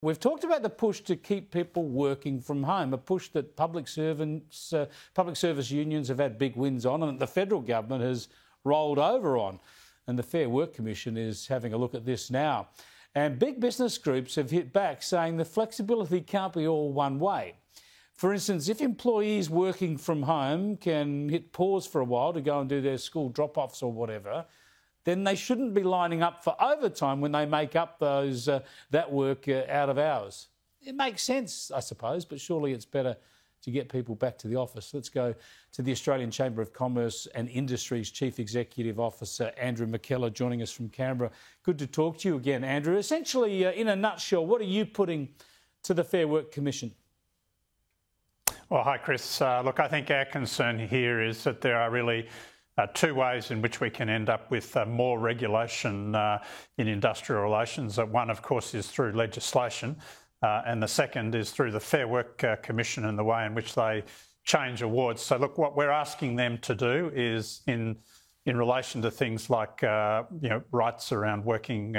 We've talked about the push to keep people working from home, a push that public service unions have had big wins on and that the federal government has rolled over on. And the Fair Work Commission is having a look at this now. And big business groups have hit back, saying the flexibility can't be all one way. For instance, if employees working from home can hit pause for a while to go and do their school drop-offs or whatever, then they shouldn't be lining up for overtime when they make up those that work out of hours. It makes sense, I suppose, but surely it's better to get people back to the office. Let's go to the Australian Chamber of Commerce and Industry's Chief Executive Officer, Andrew McKellar, joining us from Canberra. Good to talk to you again, Andrew. Essentially, in a nutshell, what are you putting to the Fair Work Commission? Well, hi, Chris. Look, I think our concern here is that there are really two ways in which we can end up with more regulation in industrial relations. One, of course, is through legislation, and the second is through the Fair Work Commission and the way in which they change awards. So, look, what we're asking them to do is in relation to things like rights around working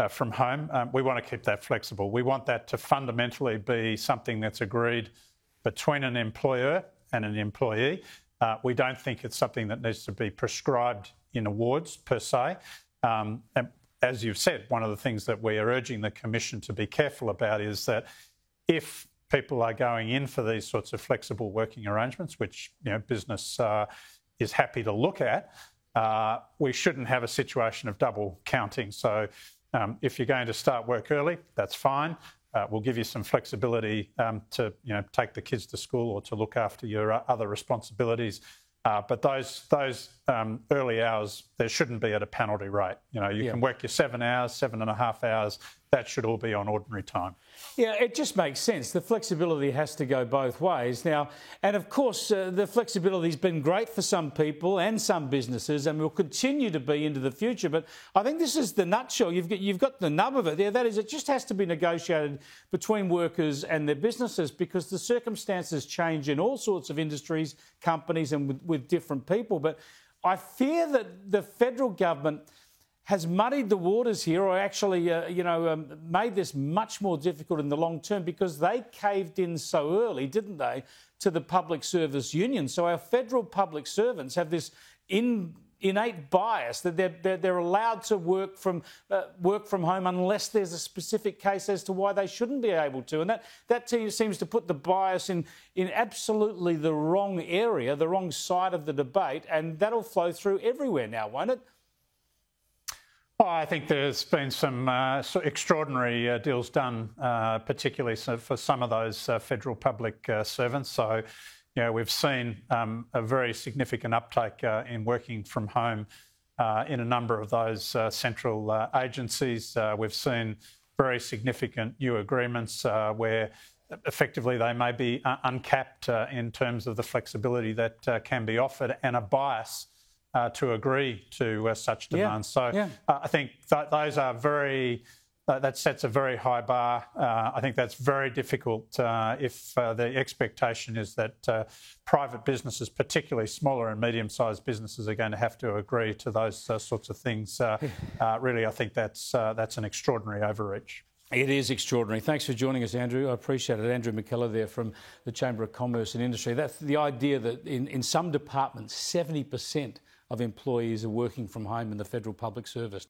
from home, we want to keep that flexible. We want that to fundamentally be something that's agreed between an employer and an employee. We don't think it's something that needs to be prescribed in awards per se. And as you've said, one of the things that we are urging the Commission to be careful about is that if people are going in for these sorts of flexible working arrangements, which business is happy to look at, we shouldn't have a situation of double counting. So if you're going to start work early, that's fine. We'll give you some flexibility to take the kids to school or to look after your other responsibilities. But those early hours, there shouldn't be at a penalty rate. You can work your 7 hours, 7.5 hours. That should all be on ordinary time. Yeah, it just makes sense. The flexibility has to go both ways now. And of course, the flexibility has been great for some people and some businesses and will continue to be into the future. But I think this is the nutshell. You've got the nub of it there. That is, it just has to be negotiated between workers and their businesses because the circumstances change in all sorts of industries, companies and with different people. But I fear that the federal government has muddied the waters here or actually, made this much more difficult in the long term because they caved in so early, didn't they, to the public service union. So our federal public servants have this innate bias that they're allowed to work from home unless there's a specific case as to why they shouldn't be able to. And that seems to put the bias in absolutely the wrong area, the wrong side of the debate, and that'll flow through everywhere now, won't it? Well, I think there's been some extraordinary deals done, particularly for some of those federal public servants. So, we've seen a very significant uptake in working from home in a number of those central agencies. We've seen very significant new agreements where effectively they may be uncapped in terms of the flexibility that can be offered and a bias to agree to such demands. I think those are that sets a very high bar. I think that's very difficult if the expectation is that private businesses, particularly smaller and medium-sized businesses, are going to have to agree to those sorts of things. Really, I think that's an extraordinary overreach. It is extraordinary. Thanks for joining us, Andrew. I appreciate it. Andrew McKellar there from the Chamber of Commerce and Industry. That's the idea that in some departments, 70% of employees are working from home in the federal public service.